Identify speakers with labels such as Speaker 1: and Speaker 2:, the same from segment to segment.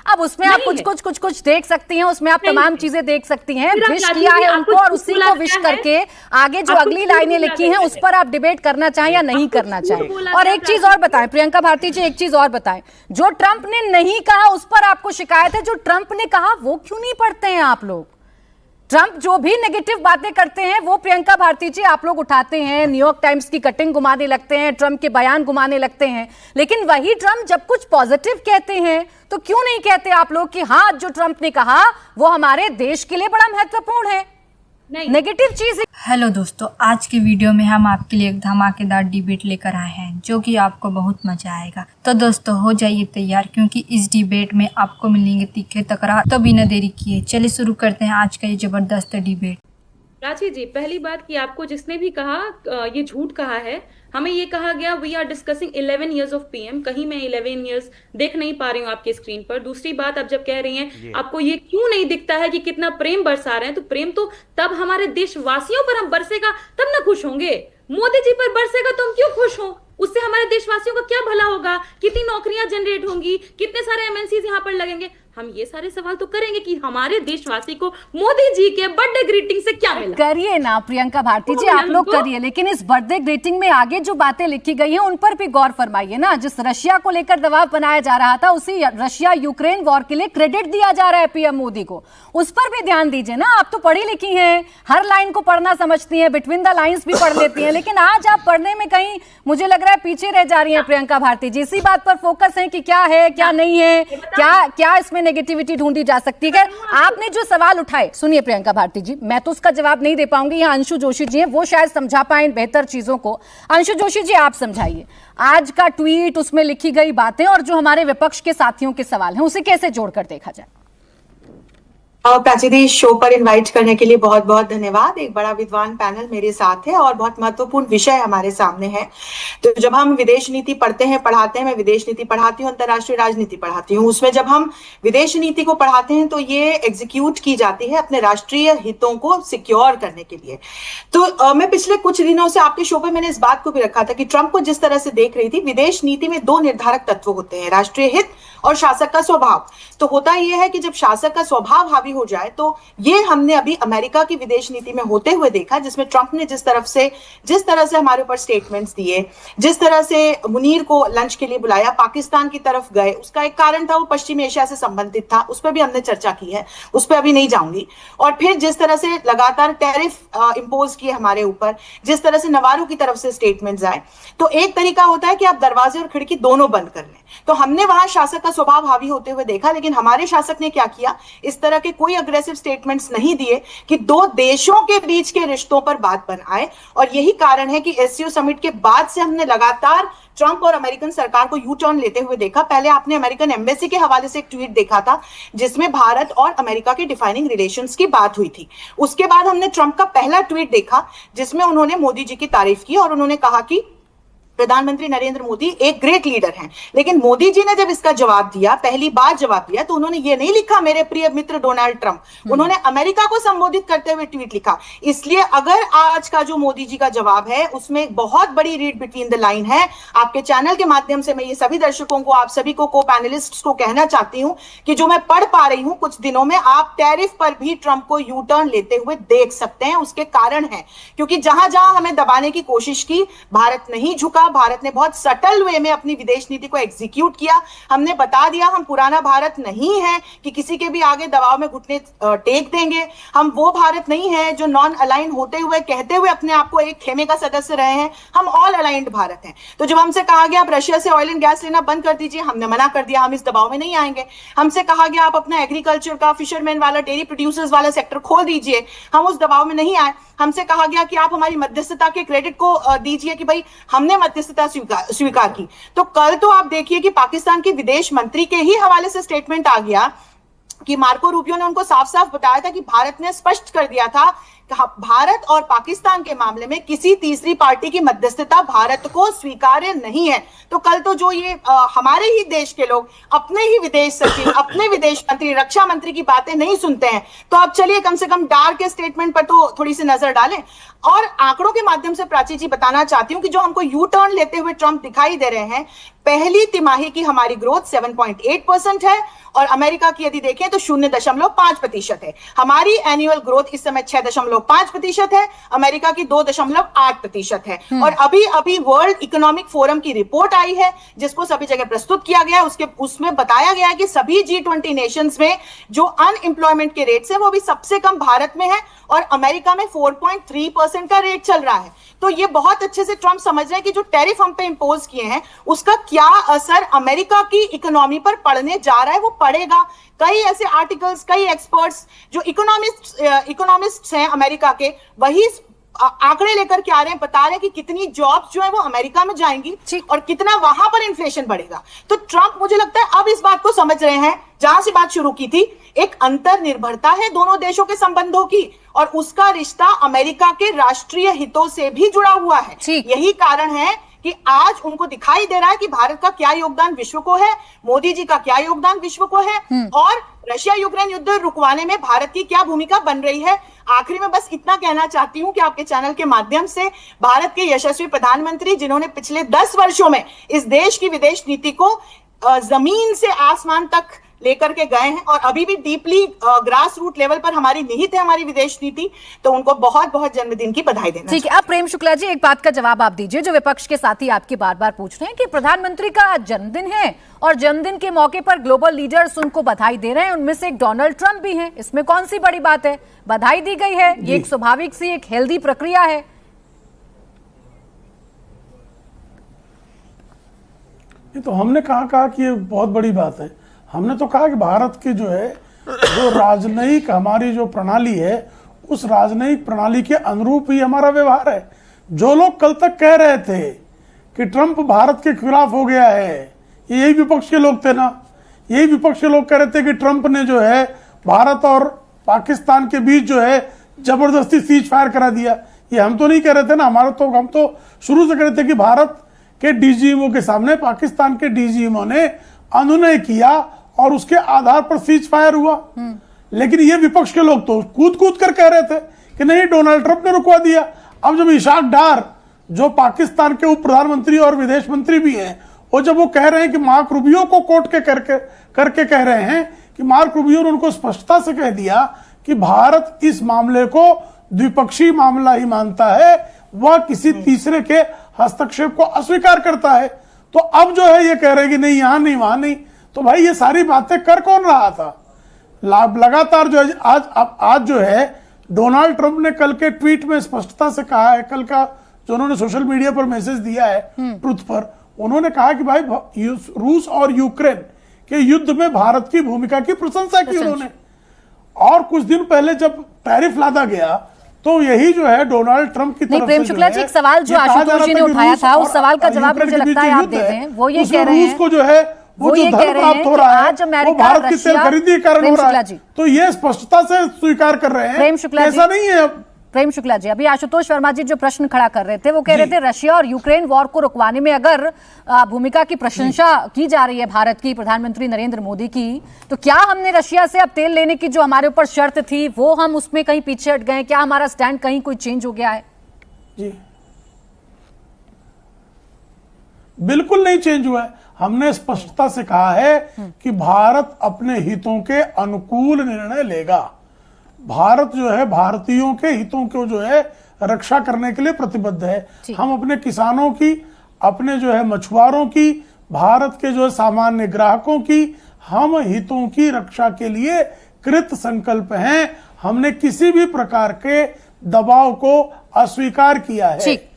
Speaker 1: अब उसमें आप कुछ देख सकती हैं, उसमें आप तमाम चीजें देख सकती हैं। विश किया है उनको और उसी को विश करके आगे जो अगली लाइनें लिखी हैं उस पर आप डिबेट करना चाहें या नहीं करना चाहें। और एक चीज और बताएं प्रियंका भारती जी, एक चीज और बताएं, जो ट्रंप ने नहीं कहा उस पर आपको शिकायत है, जो ट्रंप ने कहा वो क्यों नहीं पढ़ते हैं आप लोग? ट्रंप जो भी नेगेटिव बातें करते हैं वो प्रियंका भारती जी आप लोग उठाते हैं, न्यूयॉर्क टाइम्स की कटिंग घुमाने लगते हैं, ट्रंप के बयान घुमाने लगते हैं, लेकिन वही ट्रंप जब कुछ पॉजिटिव कहते हैं तो क्यों नहीं कहते आप लोग कि हाँ जो ट्रंप ने कहा वो हमारे देश के लिए बड़ा महत्वपूर्ण है? नेगेटिव चीज।
Speaker 2: हेलो दोस्तों, आज के वीडियो में हम आपके लिए एक धमाकेदार डिबेट लेकर आए हैं जो कि आपको बहुत मजा आएगा। तो दोस्तों हो जाइए तैयार, क्योंकि इस डिबेट में आपको मिलेंगे तीखे तकरार। तो बिना देरी किए चलिए शुरू करते हैं आज का ये जबरदस्त डिबेट।
Speaker 3: प्राची जी, पहली बात कि आपको जिसने भी कहा ये झूठ कहा है। हमें ये कहा गया we are discussing 11 years of PM, कहीं मैं 11 इयर्स देख नहीं पा रही हूँ आपके स्क्रीन पर। दूसरी बात, आप जब कह रही हैं आपको ये क्यों नहीं दिखता है कि कितना प्रेम बरसा रहे हैं, तो प्रेम तो तब हमारे देशवासियों पर हम बरसेगा तब ना खुश होंगे। मोदी जी पर बरसेगा तो हम क्यों खुश हों? उससे हमारे देशवासियों का क्या भला होगा? कितनी नौकरियां जनरेट होंगी? कितने सारे एमएनसीज यहाँ पर लगेंगे? हम ये सारे सवाल तो करेंगे कि हमारे देशवासी को मोदी जी के बर्थडे ग्रीटिंग से क्या मिला।
Speaker 1: करिए ना प्रियंका भारती जी, आप लोग करिए, लेकिन इस बर्थडे ग्रीटिंग में आगे जो बातें लिखी गई हैं उन पर भी गौर फरमाइए ना। जिस रशिया को लेकर दबाव बनाया जा रहा था, उसी रशिया यूक्रेन वॉर के लिए क्रेडिट दिया जा रहा है पीएम मोदी को, उस पर भी ध्यान दीजिए ना। आप तो पढ़ी लिखी हैं, हर लाइन को पढ़ना समझती हैं, बिटवीन द लाइन्स भी पढ़ लेती हैं, लेकिन आज आप पढ़ने में कहीं मुझे लग रहा है पीछे रह जा रही हैं प्रियंका भारती जी। इसी बात पर फोकस है कि क्या है क्या नहीं है, क्या इसमें नेगेटिविटी ढूंढी जा सकती है। आपने जो सवाल उठाए, सुनिए प्रियंका भारती जी, मैं तो उसका जवाब नहीं दे पाऊंगी, यहाँ अंशु जोशी जी हैं, वो शायद समझा पाए बेहतर चीजों को। अंशु जोशी जी आप समझाइए, आज का ट्वीट, उसमें लिखी गई बातें और जो हमारे विपक्ष के साथियों के सवाल हैं उसे कैसे जोड़कर देखा जाए।
Speaker 4: प्राची दी, शो पर इनवाइट करने के लिए बहुत बहुत धन्यवाद। एक बड़ा विद्वान पैनल मेरे साथ है और बहुत महत्वपूर्ण विषय हमारे सामने है। तो जब हम विदेश नीति पढ़ते हैं, पढ़ाते हैं, मैं विदेश नीति पढ़ाती हूँ, अंतर्राष्ट्रीय राजनीति पढ़ाती हूँ, उसमें जब हम विदेश नीति को पढ़ाते हैं तो ये एग्जीक्यूट की जाती है अपने राष्ट्रीय हितों को सिक्योर करने के लिए। तो मैं पिछले कुछ दिनों से आपके शो पर मैंने इस बात को भी रखा था कि ट्रंप को जिस तरह से देख रही थी, विदेश नीति में दो निर्धारक तत्व होते हैं, राष्ट्रीय हित और शासक का स्वभाव। तो होता यह है कि जब शासक का स्वभाव हावी हो जाए, तो ये हमने अभी अमेरिका की विदेश नीति में होते हुए देखा, जिसमें ट्रंप ने जिस तरह से हमारे ऊपर स्टेटमेंट्स दिए, जिस तरह से मुनीर को लंच के लिए बुलाया, पाकिस्तान की तरफ गए, उसका एक कारण था वो पश्चिम एशिया से संबंधित था, उस पर भी हमने चर्चा की है, उस पर अभी नहीं जाऊंगी। और फिर जिस तरह से लगातार टैरिफ इंपोज किए हमारे ऊपर, जिस तरह से नवारो की तरफ से स्टेटमेंट्स आए, तो एक तरीका होता है कि आप दरवाजे और खिड़की दोनों बंद कर लें। तो हमने वहां शासक का स्वभाव हावी होते हुए देखा, लेकिन हमारे शासक ने क्या किया, इस तरह के कोई अग्रेसिव स्टेटमेंट्स नहीं दिए कि दो देशों के बीच के रिश्तों पर बात बन आए। और यही कारण है कि एससीओ समिट के बाद से हमने लगातार ट्रंप और अमेरिकन सरकार को यू टर्न लेते हुए देखा। पहले आपने अमेरिकन एम्बेसी के हवाले से एक ट्वीट देखा था जिसमें भारत और अमेरिका के डिफाइनिंग रिलेशंस की बात हुई थी। उसके बाद हमने ट्रंप का पहला ट्वीट देखा जिसमें उन्होंने मोदी जी की तारीफ की और उन्होंने कहा कि प्रधानमंत्री नरेंद्र मोदी एक ग्रेट लीडर हैं। लेकिन मोदी जी ने जब इसका जवाब दिया, पहली बार जवाब दिया, तो उन्होंने ये नहीं लिखा मेरे प्रिय मित्र डोनाल्ड ट्रंप, उन्होंने अमेरिका को संबोधित करते हुए ट्वीट लिखा। इसलिए अगर आज का जो मोदी जी का जवाब है उसमें एक बहुत बड़ी रीड बिटवीन द लाइन है। आपके चैनल के माध्यम से मैं ये सभी दर्शकों को, आप सभी को पैनलिस्ट को कहना चाहती हूं कि जो मैं पढ़ पा रही हूं कुछ दिनों में, आप टैरिफ पर भी ट्रंप को यू टर्न लेते हुए देख सकते हैं। उसके कारण है क्योंकि जहां जहां हमें दबाने की कोशिश की, भारत नहीं झुका। भारत ने बहुत सटल वे में अपनी विदेश नीति को एग्जीक्यूट किया। हमने बता दिया हम पुराना भारत नहीं है कि किसी के भी आगे दबाव में घुटने टेक देंगे। हम वो भारत नहीं है जो नॉन अलाइन होते हुए कहते हुए अपने आप को एक खेमे का सदस्य रहे हैं। हम ऑल अलाइंड भारत हैं। तो जब हमसे कहा गया आप रशिया से ऑयल एंड गैस लेना बंद कर दीजिए, हमने मना कर दिया, हम इस दबाव में नहीं आएंगे। हमसे कहा गया आप अपना एग्रीकल्चर का, फिशरमैन वाला, डेयरी प्रोड्यूसर्स वाला सेक्टर खोल दीजिए, हम उस दबाव में नहीं आए। हमसे कहा गया कि आप हमारी मध्यस्थता के क्रेडिट को दीजिए कि भाई हमने मध्यस्थता स्वीकार की। तो कल तो आप देखिए कि पाकिस्तान के विदेश मंत्री के ही हवाले से स्टेटमेंट आ गया कि मार्को रूबियो ने उनको साफ साफ बताया था कि भारत ने स्पष्ट कर दिया था भारत और पाकिस्तान के मामले में किसी तीसरी पार्टी की मध्यस्थता भारत को स्वीकार्य नहीं है। तो कल तो जो ये हमारे ही देश के लोग अपने ही विदेश सचिव, अपने विदेश मंत्री, रक्षा मंत्री की बातें नहीं सुनते हैं, तो अब चलिए कम से कम डार के स्टेटमेंट पर तो थोड़ी सी नजर डालें। और आंकड़ों के माध्यम से प्राची जी बताना चाहती हूँ कि जो हमको यू टर्न लेते हुए ट्रंप दिखाई दे रहे हैं, पहली तिमाही की हमारी ग्रोथ 7.8% है और अमेरिका की यदि देखें तो 0.5% है। हमारी एनुअल ग्रोथ इस समय 6.5% है, अमेरिका की 2.8% है। और अभी अभी वर्ल्ड इकोनॉमिक फोरम की रिपोर्ट आई है जिसको सभी जगह प्रस्तुत किया गया है, उसमें बताया गया है कि सभी G20 नेशंस में जो अनएम्प्लॉयमेंट के रेट्स है वो भी सबसे कम भारत में है और अमेरिका में 4.3% का रेट चल रहा है। तो ये बहुत अच्छे से ट्रंप समझ रहे हैं कि जो टैरिफ हम पे इंपोज किए हैं उसका क्या असर अमेरिका की इकोनॉमी पर पड़ने जा रहा है, वो पड़ेगा। कई ऐसे आर्टिकल्स, कई एक्सपर्ट्स जो इकोनॉमिस्ट्स हैं अमेरिका के, वही आंकड़े लेकर के आ रहे हैं, बता रहे हैं कि कितनी जॉब्स जो है वो अमेरिका में जाएंगी और कितना वहां पर इन्फ्लेशन बढ़ेगा। तो ट्रंप मुझे लगता है अब इस बात को समझ रहे हैं, जहां से बात शुरू की थी, एक अंतर निर्भरता है दोनों देशों के संबंधों की और उसका रिश्ता अमेरिका के राष्ट्रीय हितों से भी जुड़ा हुआ है। यही कारण है कि आज उनको दिखाई दे रहा है कि भारत का क्या योगदान विश्व को है, मोदी जी का क्या योगदान विश्व को है और रशिया यूक्रेन युद्ध रुकवाने में भारत की क्या भूमिका बन रही है। आखिरी में बस इतना कहना चाहती हूं कि आपके चैनल के माध्यम से भारत के यशस्वी प्रधानमंत्री जिन्होंने पिछले 10 वर्षों में इस देश की विदेश नीति को जमीन से आसमान तक लेकर के गए हैं और अभी भी डीपली ग्रास रूट लेवल पर हमारी निहित है हमारी विदेश नीति, तो उनको बहुत बहुत जन्मदिन की बधाई देना।
Speaker 1: ठीक है, अब प्रेम शुक्ला जी एक बात का जवाब आप दीजिए, जो विपक्ष के साथी आपकी बार बार पूछ रहे हैं कि प्रधानमंत्री का जन्मदिन है और जन्मदिन के मौके पर ग्लोबल लीडर्स उनको बधाई दे रहे हैं, उनमें से एक डोनाल्ड ट्रंप भी हैं, इसमें कौन सी बड़ी बात है? बधाई दी गई है, ये एक स्वाभाविक सी एक हेल्दी प्रक्रिया है।
Speaker 5: ये तो हमने कहा कि ये बहुत बड़ी बात है। हमने तो कहा कि भारत की जो है जो राजनयिक हमारी जो प्रणाली है उस राजनयिक प्रणाली के अनुरूप ही हमारा व्यवहार है। जो लोग कल तक कह रहे थे कि ट्रंप भारत के खिलाफ हो गया है, यही विपक्ष के लोग थे ना। यही विपक्ष के लोग कह रहे थे कि ट्रंप ने जो है भारत और पाकिस्तान के बीच जो है जबरदस्ती सीज फायर करा दिया। ये हम तो नहीं कह रहे थे ना, हम तो शुरू से कह रहे थे कि भारत के डीजीएमओ के सामने पाकिस्तान के डीजीएमओ ने अनुनय किया और उसके आधार पर सीज फायर हुआ। लेकिन ये विपक्ष के लोग तो कूद कूद कर कह रहे थे कि नहीं, डोनाल्ड ट्रंप ने रुकवा दिया। अब जब इशाक डार जो पाकिस्तान के उप प्रधानमंत्री और विदेश मंत्री भी हैं, वो जब वो कह रहे हैं कि मार्क रूबियो को कोट के करके कह रहे हैं कि मार्क रूबियो ने उनको स्पष्टता से कह दिया कि भारत इस मामले को द्विपक्षीय मामला ही मानता है, वह किसी तीसरे के हस्तक्षेप को अस्वीकार करता है। तो अब जो है ये कह रहे हैं कि नहीं, यहां नहीं, वहां नहीं। तो भाई ये सारी बातें कर कौन रहा था? लगातार जो है आज जो है डोनाल्ड ट्रंप ने कल के ट्वीट में स्पष्टता से कहा है, कल का जो उन्होंने सोशल मीडिया पर मैसेज दिया है ट्रुथ पर, उन्होंने कहा कि भाई रूस और यूक्रेन के युद्ध में भारत की भूमिका की प्रशंसा की उन्होंने। और कुछ दिन पहले जब टैरिफ लादा गया तो यही जो है डोनाल्ड ट्रंप की तरफ से
Speaker 1: प्रेम शुक्ला जी, एक सवाल जो आशुतोष जी ने उठाया था उस सवाल का जवाब मुझे लगता है आप दे दें। वो ये कह रहे हैं,
Speaker 5: को जो है वो जो धन प्राप्त हो रहा है वो भारत की तेल खरीदी के कारण हो रहा है। तो ये स्पष्टता से स्वीकार कर रहे हैं, ऐसा नहीं है।
Speaker 1: प्रेम शुक्ला जी, अभी आशुतोष वर्मा जी जो प्रश्न खड़ा कर रहे थे वो कह रहे थे रशिया और यूक्रेन वॉर को रुकवाने में अगर भूमिका की प्रशंसा की जा रही है भारत की, प्रधानमंत्री नरेंद्र मोदी की, तो क्या हमने रशिया से अब तेल लेने की जो हमारे ऊपर शर्त थी वो हम उसमें कहीं पीछे हट गए? क्या हमारा स्टैंड कहीं कोई चेंज हो गया है?
Speaker 5: जी बिल्कुल नहीं चेंज हुआ है। हमने स्पष्टता से कहा है कि भारत अपने हितों के अनुकूल निर्णय लेगा। भारत जो है भारतीयों के हितों को जो है रक्षा करने के लिए प्रतिबद्ध है। हम अपने किसानों की, अपने जो है मछुआरों की, भारत के जो है सामान्य ग्राहकों की, हम हितों की रक्षा के लिए कृत संकल्प हैं। हमने किसी भी प्रकार के दबाव को अस्वीकार किया है।
Speaker 1: ठीक,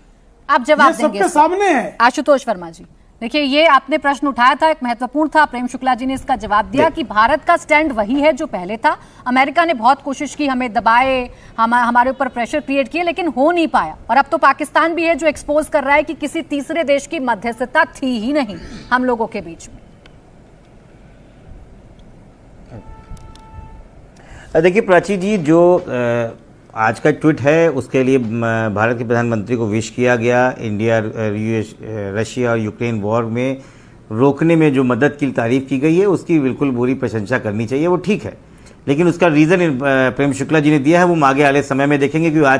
Speaker 1: आप जवाब देंगे,
Speaker 5: सबके सामने है।
Speaker 1: आशुतोष वर्मा जी, देखिए ये आपने प्रश्न उठाया था, एक महत्वपूर्ण था, प्रेम शुक्ला जी ने इसका जवाब दिया कि भारत का स्टैंड वही है जो पहले था। अमेरिका ने बहुत कोशिश की, हमें दबाए, हमारे ऊपर प्रेशर क्रिएट किए, लेकिन हो नहीं पाया। और अब तो पाकिस्तान भी है जो एक्सपोज कर रहा है कि किसी तीसरे देश की मध्यस्थता थी ही नहीं हम लोगों के बीच में।
Speaker 6: देखिए प्राची जी, जो आज का ट्वीट है उसके लिए भारत के प्रधानमंत्री को विश किया गया। इंडिया रशिया और यूक्रेन वॉर में रोकने में जो मदद की तारीफ की गई है उसकी बिल्कुल पूरी प्रशंसा करनी चाहिए, वो ठीक है। लेकिन उसका रीज़न प्रेम शुक्ला जी ने दिया है, वो हम आगे वाले समय में देखेंगे, क्योंकि आज